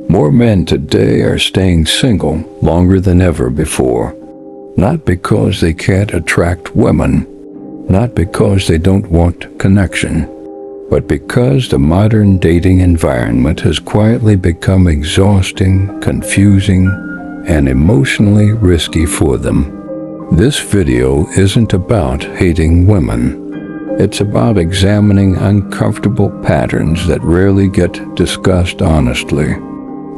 More men today are staying single longer than ever before, not because they can't attract women, not because they don't want connection, but because the modern dating environment has quietly become exhausting, confusing, and emotionally risky for them. This video isn't about hating women. It's about examining uncomfortable patterns that rarely get discussed honestly.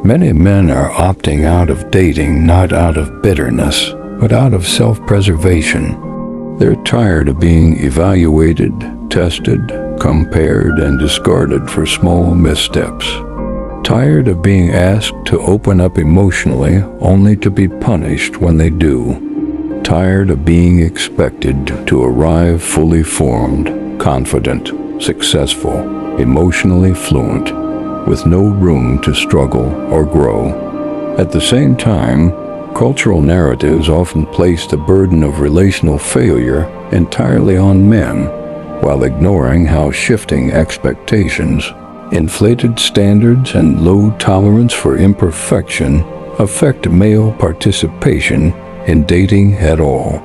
Many men are opting out of dating not out of bitterness, but out of self-preservation. They're tired of being evaluated, tested, compared, and discarded for small missteps. Tired of being asked to open up emotionally only to be punished when they do. Tired of being expected to arrive fully formed, confident, successful, emotionally fluent, with no room to struggle or grow. At the same time, cultural narratives often place the burden of relational failure entirely on men, while ignoring how shifting expectations, inflated standards, and low tolerance for imperfection affect male participation in dating at all.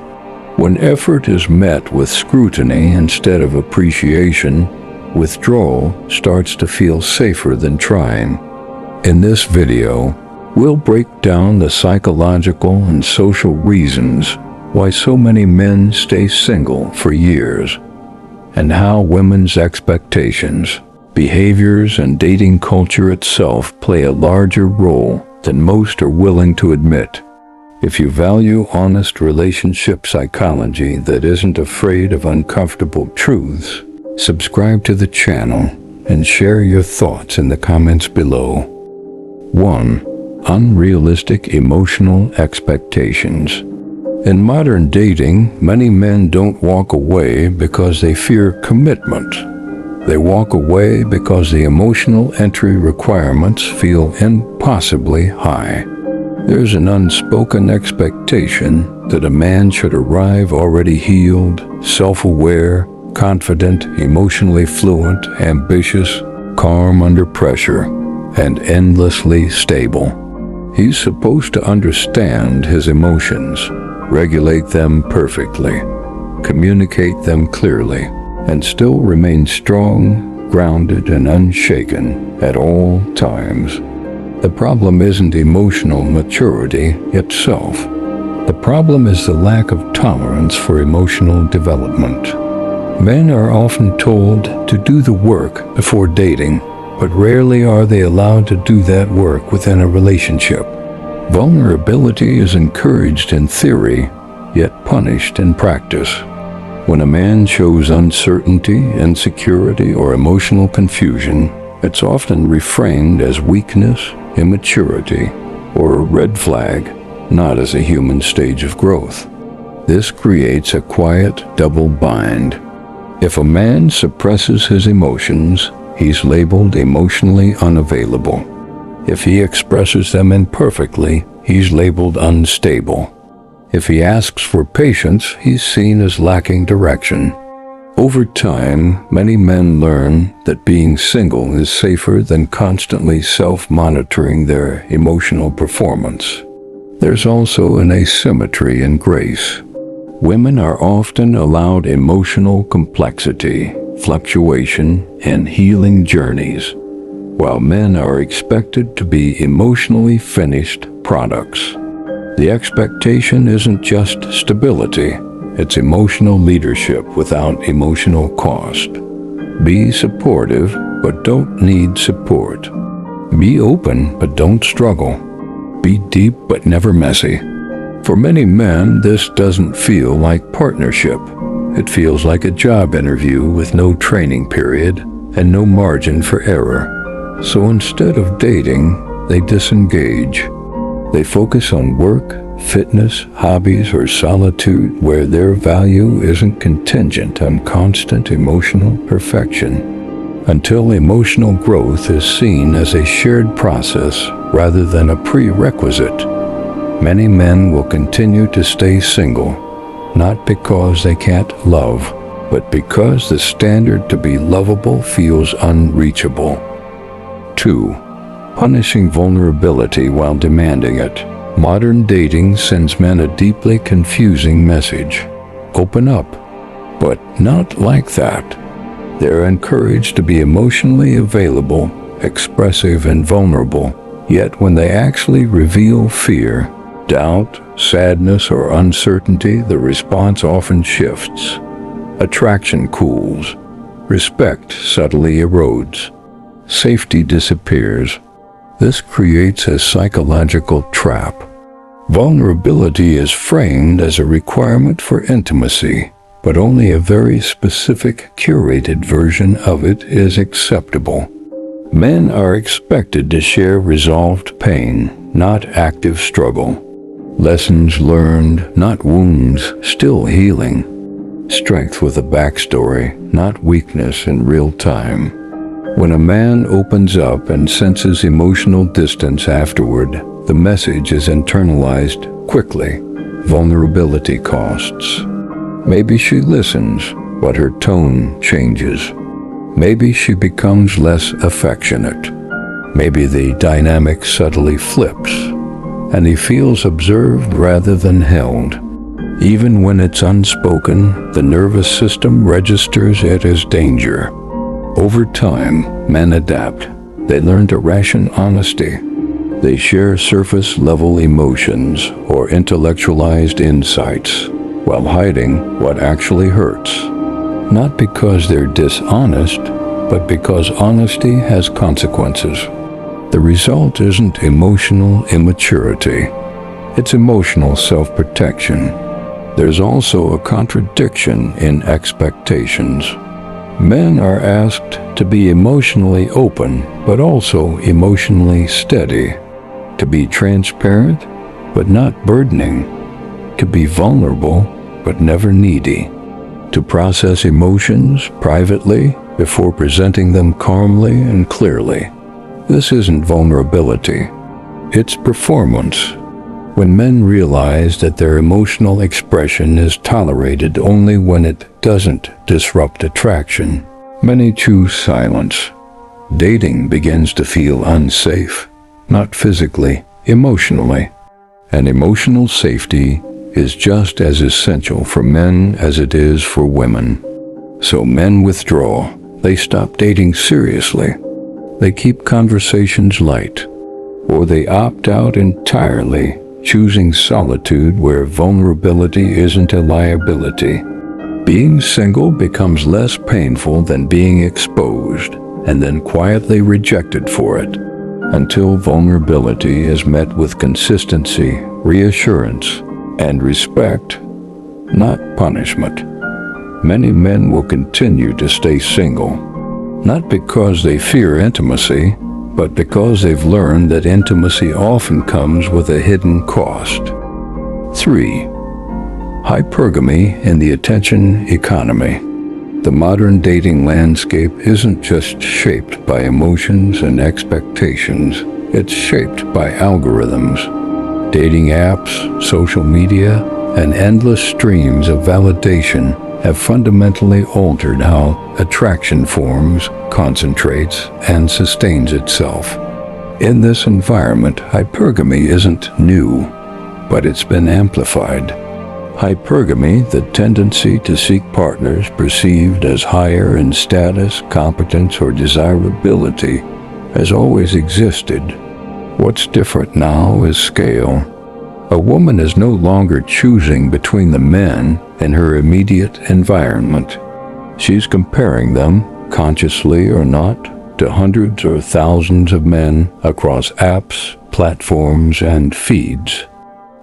When effort is met with scrutiny instead of appreciation, withdrawal starts to feel safer than trying. In this video, we'll break down the psychological and social reasons why so many men stay single for years, and how women's expectations, behaviors, and dating culture itself play a larger role than most are willing to admit. If you value honest relationship psychology that isn't afraid of uncomfortable truths, subscribe to the channel and share your thoughts in the comments below. 1. Unrealistic emotional expectations. In modern dating, many men don't walk away because they fear commitment. They walk away because the emotional entry requirements feel impossibly high. There's an unspoken expectation that a man should arrive already healed, self-aware, confident, emotionally fluent, ambitious, calm under pressure, and endlessly stable. He's supposed to understand his emotions, regulate them perfectly, communicate them clearly, and still remain strong, grounded, and unshaken at all times. The problem isn't emotional maturity itself. The problem is the lack of tolerance for emotional development. Men are often told to do the work before dating, but rarely are they allowed to do that work within a relationship. Vulnerability is encouraged in theory, yet punished in practice. When a man shows uncertainty, insecurity, or emotional confusion, it's often reframed as weakness, immaturity, or a red flag, not as a human stage of growth. This creates a quiet double bind. If a man suppresses his emotions, he's labeled emotionally unavailable. If he expresses them imperfectly, he's labeled unstable. If he asks for patience, he's seen as lacking direction. Over time, many men learn that being single is safer than constantly self-monitoring their emotional performance. There's also an asymmetry in grace. Women are often allowed emotional complexity, fluctuation, and healing journeys, while men are expected to be emotionally finished products. The expectation isn't just stability. It's emotional leadership without emotional cost. Be supportive, but don't need support. Be open, but don't struggle. Be deep, but never messy. For many men, this doesn't feel like partnership. It feels like a job interview with no training period and no margin for error. So instead of dating, they disengage. They focus on work, fitness, hobbies, or solitude where their value isn't contingent on constant emotional perfection. Until emotional growth is seen as a shared process rather than a prerequisite, many men will continue to stay single, not because they can't love, but because the standard to be lovable feels unreachable. 2. punishing vulnerability while demanding it. Modern dating sends men a deeply confusing message. Open up, but not like that. They're encouraged to be emotionally available, expressive, and vulnerable. Yet when they actually reveal fear, doubt, sadness, or uncertainty, the response often shifts. Attraction cools. Respect subtly erodes. Safety disappears. This creates a psychological trap. Vulnerability is framed as a requirement for intimacy, but only a very specific, curated version of it is acceptable. Men are expected to share resolved pain, not active struggle. Lessons learned, not wounds, still healing. Strength with a backstory, not weakness in real time. When a man opens up and senses emotional distance afterward, the message is internalized quickly. Vulnerability costs. Maybe she listens, but her tone changes. Maybe she becomes less affectionate. Maybe the dynamic subtly flips, and he feels observed rather than held. Even when it's unspoken, the nervous system registers it as danger. Over time, men adapt. They learn to ration honesty. They share surface-level emotions or intellectualized insights, while hiding what actually hurts. Not because they're dishonest, but because honesty has consequences. The result isn't emotional immaturity. It's emotional self-protection. There's also a contradiction in expectations. Men are asked to be emotionally open, but also emotionally steady. To be transparent, but not burdening. To be vulnerable, but never needy. To process emotions privately before presenting them calmly and clearly. This isn't vulnerability. It's performance. When men realize that their emotional expression is tolerated only when it doesn't disrupt attraction, many choose silence. Dating begins to feel unsafe, not physically, emotionally. And emotional safety is just as essential for men as it is for women. So men withdraw. They stop dating seriously. They keep conversations light. Or they opt out entirely, choosing solitude where vulnerability isn't a liability. Being single becomes less painful than being exposed, and then quietly rejected for it, until vulnerability is met with consistency, reassurance, and respect, not punishment. Many men will continue to stay single, not because they fear intimacy, but because they've learned that intimacy often comes with a hidden cost. 3. Hypergamy in the attention economy. The modern dating landscape isn't just shaped by emotions and expectations, it's shaped by algorithms. Dating apps, social media, and endless streams of validation have fundamentally altered how attraction forms, concentrates, and sustains itself. In this environment, hypergamy isn't new, but it's been amplified. Hypergamy, the tendency to seek partners perceived as higher in status, competence, or desirability, has always existed. What's different now is scale. A woman is no longer choosing between the men in her immediate environment. She's comparing them, consciously or not, to hundreds or thousands of men across apps, platforms, and feeds.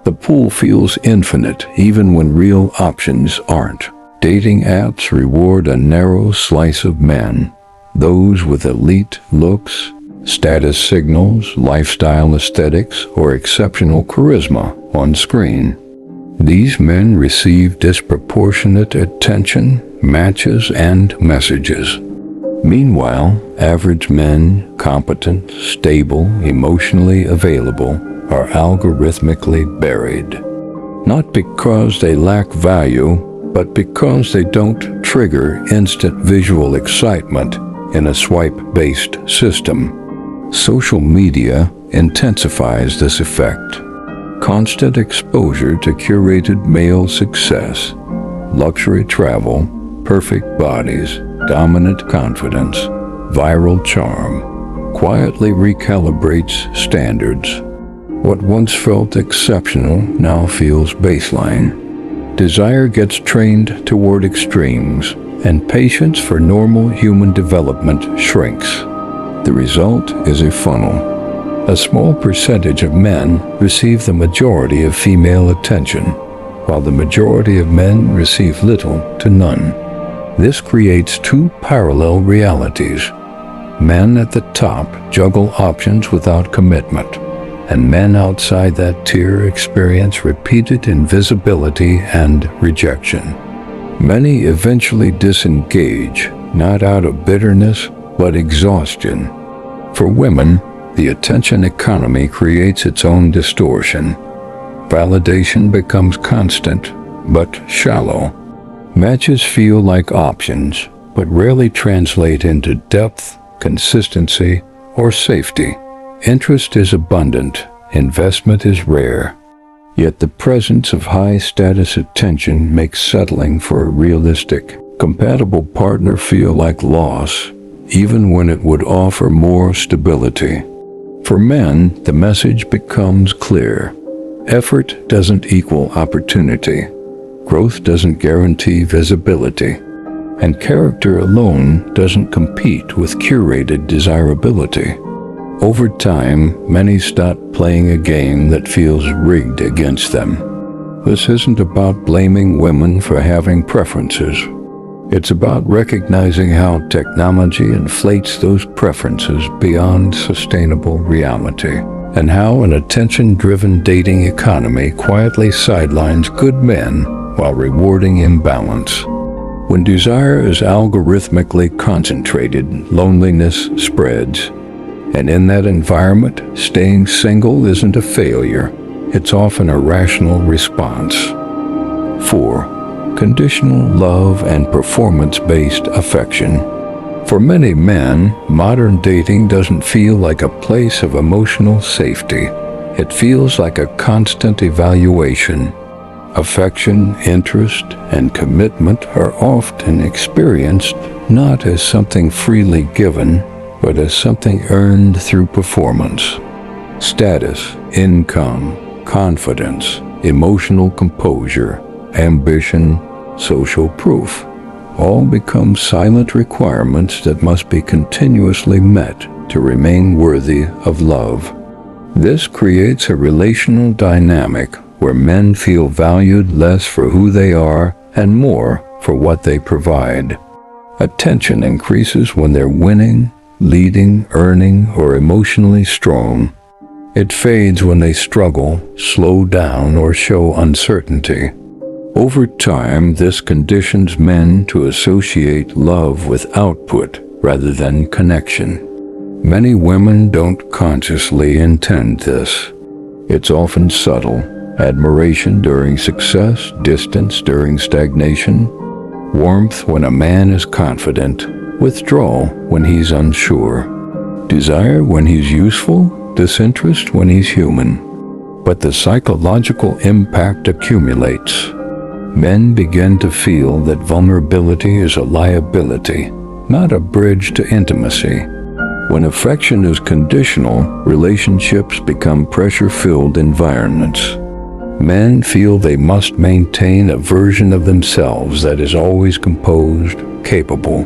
The pool feels infinite even when real options aren't. Dating apps reward a narrow slice of men, those with elite looks, status signals, lifestyle aesthetics, or exceptional charisma on screen. These men receive disproportionate attention, matches, and messages. Meanwhile, average men, competent, stable, emotionally available, are algorithmically buried. Not because they lack value, but because they don't trigger instant visual excitement in a swipe-based system. Social media intensifies this effect. Constant exposure to curated male success, luxury travel, perfect bodies, dominant confidence, viral charm, quietly recalibrates standards. What once felt exceptional now feels baseline. Desire gets trained toward extremes, and patience for normal human development shrinks. The result is a funnel. A small percentage of men receive the majority of female attention, while the majority of men receive little to none. This creates two parallel realities. Men at the top juggle options without commitment, and men outside that tier experience repeated invisibility and rejection. Many eventually disengage, not out of bitterness, but exhaustion. For women, the attention economy creates its own distortion. Validation becomes constant, but shallow. Matches feel like options, but rarely translate into depth, consistency, or safety. Interest is abundant, investment is rare. Yet the presence of high-status attention makes settling for a realistic, compatible partner feel like loss, even when it would offer more stability. For men, the message becomes clear. Effort doesn't equal opportunity. Growth doesn't guarantee visibility. And character alone doesn't compete with curated desirability. Over time, many stop playing a game that feels rigged against them. This isn't about blaming women for having preferences. It's about recognizing how technology inflates those preferences beyond sustainable reality, and how an attention-driven dating economy quietly sidelines good men while rewarding imbalance. When desire is algorithmically concentrated, loneliness spreads. And in that environment, staying single isn't a failure. It's often a rational response. 4. Conditional love and performance-based affection. For many men, modern dating doesn't feel like a place of emotional safety. It feels like a constant evaluation. Affection, interest, and commitment are often experienced not as something freely given, but as something earned through performance. Status, income, confidence, emotional composure, ambition, social proof, all become silent requirements that must be continuously met to remain worthy of love. This creates a relational dynamic where men feel valued less for who they are and more for what they provide. Attention increases when they're winning, leading, earning, or emotionally strong. It fades when they struggle, slow down, or show uncertainty. Over time, this conditions men to associate love with output rather than connection. Many women don't consciously intend this. It's often subtle: admiration during success, distance during stagnation, warmth when a man is confident, withdrawal when he's unsure, desire when he's useful, disinterest when he's human. But the psychological impact accumulates. Men begin to feel that vulnerability is a liability, not a bridge to intimacy. When affection is conditional, relationships become pressure-filled environments. Men feel they must maintain a version of themselves that is always composed, capable,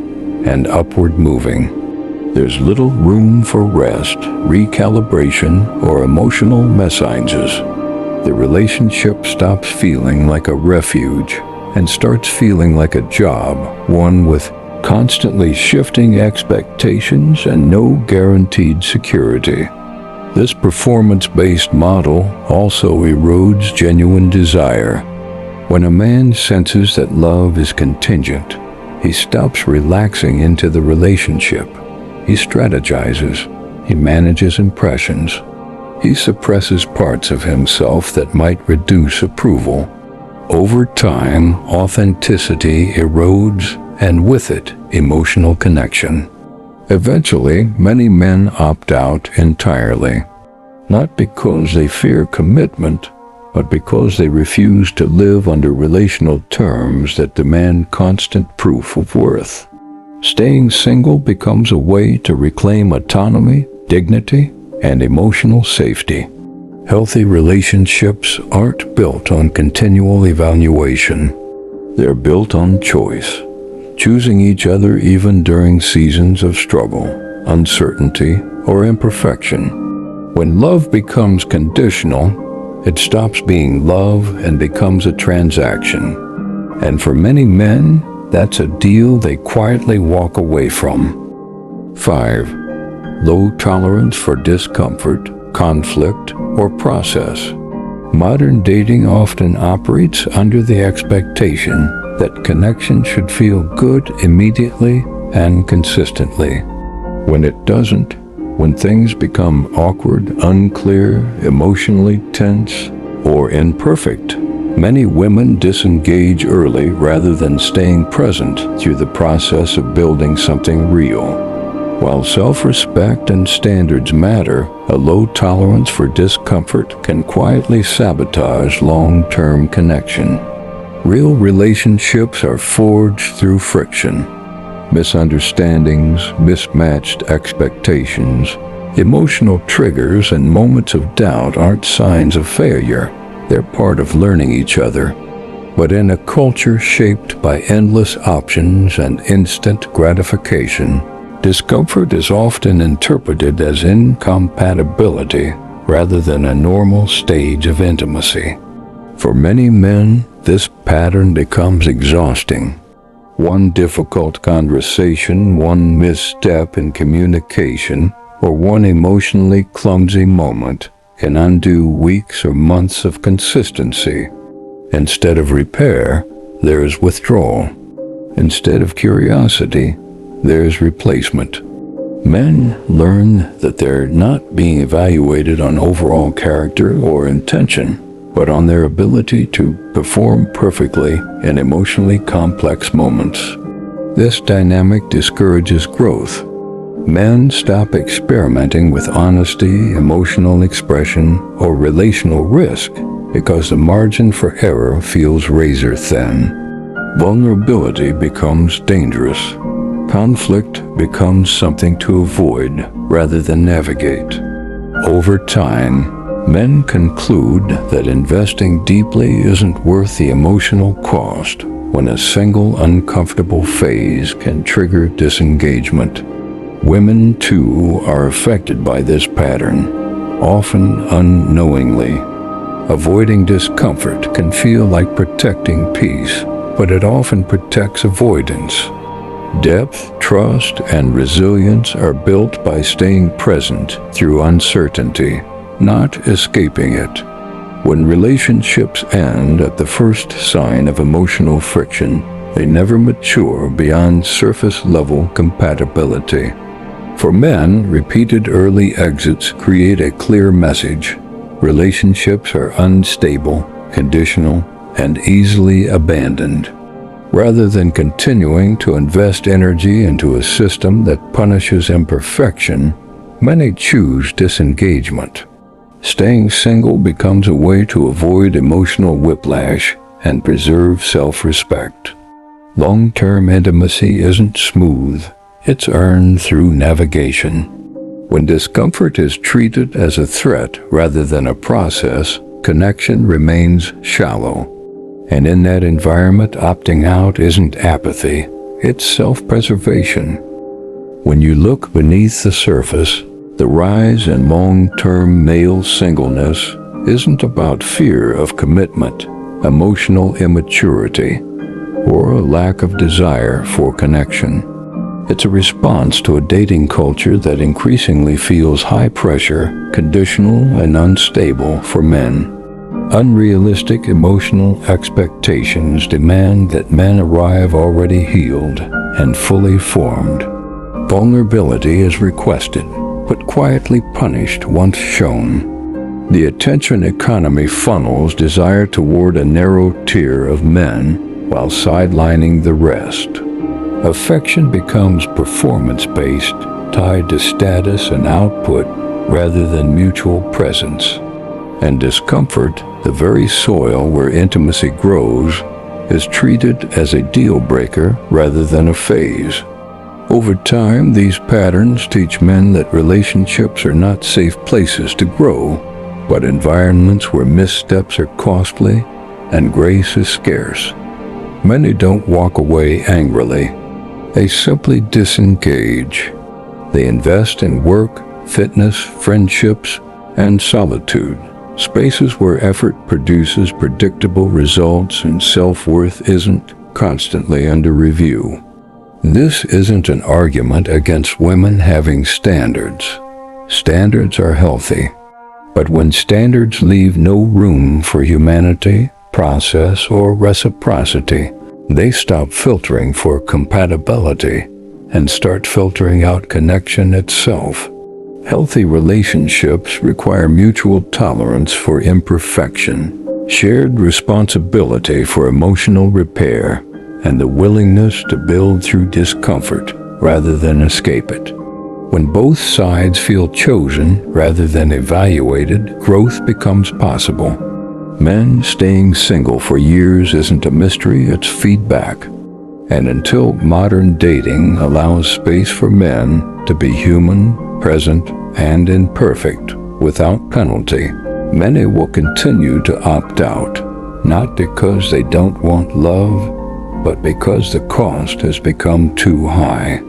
and upward moving. There's little room for rest, recalibration, or emotional messages. The relationship stops feeling like a refuge and starts feeling like a job, one with constantly shifting expectations and no guaranteed security. This performance-based model also erodes genuine desire. When a man senses that love is contingent, he stops relaxing into the relationship. He strategizes. He manages impressions. He suppresses parts of himself that might reduce approval. Over time, authenticity erodes, and with it, emotional connection. Eventually, many men opt out entirely, not because they fear commitment, but because they refuse to live under relational terms that demand constant proof of worth. Staying single becomes a way to reclaim autonomy, dignity, and emotional safety. Healthy relationships aren't built on continual evaluation. They're built on choice, choosing each other even during seasons of struggle, uncertainty, or imperfection. When love becomes conditional, it stops being love and becomes a transaction. And for many men, that's a deal they quietly walk away from. 5. Low tolerance for discomfort, conflict, or process. Modern dating often operates under the expectation that connection should feel good immediately and consistently. When it doesn't, when things become awkward, unclear, emotionally tense, or imperfect, many women disengage early rather than staying present through the process of building something real. While self-respect and standards matter, a low tolerance for discomfort can quietly sabotage long-term connection. Real relationships are forged through friction. Misunderstandings, mismatched expectations, emotional triggers, and moments of doubt aren't signs of failure. They're part of learning each other. But in a culture shaped by endless options and instant gratification, discomfort is often interpreted as incompatibility rather than a normal stage of intimacy. For many men, this pattern becomes exhausting. One difficult conversation, one misstep in communication, or one emotionally clumsy moment can undo weeks or months of consistency. Instead of repair, there is withdrawal. Instead of curiosity, there is replacement. Men learn that they're not being evaluated on overall character or intention, but on their ability to perform perfectly in emotionally complex moments. This dynamic discourages growth. Men stop experimenting with honesty, emotional expression, or relational risk because the margin for error feels razor thin. Vulnerability becomes dangerous. Conflict becomes something to avoid rather than navigate. Over time, men conclude that investing deeply isn't worth the emotional cost when a single uncomfortable phase can trigger disengagement. Women, too, are affected by this pattern, often unknowingly. Avoiding discomfort can feel like protecting peace, but it often protects avoidance. Depth, trust, and resilience are built by staying present through uncertainty, not escaping it. When relationships end at the first sign of emotional friction, they never mature beyond surface-level compatibility. For men, repeated early exits create a clear message. Relationships are unstable, conditional, and easily abandoned. Rather than continuing to invest energy into a system that punishes imperfection, many choose disengagement. Staying single becomes a way to avoid emotional whiplash and preserve self-respect. Long-term intimacy isn't smooth. It's earned through navigation. When discomfort is treated as a threat rather than a process, connection remains shallow. And in that environment, opting out isn't apathy, it's self-preservation. When you look beneath the surface, the rise in long-term male singleness isn't about fear of commitment, emotional immaturity, or a lack of desire for connection. It's a response to a dating culture that increasingly feels high pressure, conditional, and unstable for men. Unrealistic emotional expectations demand that men arrive already healed and fully formed. Vulnerability is requested, but quietly punished once shown. The attention economy funnels desire toward a narrow tier of men while sidelining the rest. Affection becomes performance-based, tied to status and output rather than mutual presence. And discomfort, the very soil where intimacy grows, is treated as a deal breaker rather than a phase. Over time, these patterns teach men that relationships are not safe places to grow, but environments where missteps are costly and grace is scarce. Many don't walk away angrily. They simply disengage. They invest in work, fitness, friendships, and solitude, spaces where effort produces predictable results and self-worth isn't constantly under review. This isn't an argument against women having standards. Standards are healthy. But when standards leave no room for humanity, process, or reciprocity, they stop filtering for compatibility and start filtering out connection itself. Healthy relationships require mutual tolerance for imperfection, shared responsibility for emotional repair, and the willingness to build through discomfort rather than escape it. When both sides feel chosen rather than evaluated, growth becomes possible. Men staying single for years isn't a mystery, it's feedback. And until modern dating allows space for men to be human, present, and imperfect without penalty, many will continue to opt out, not because they don't want love, but because the cost has become too high.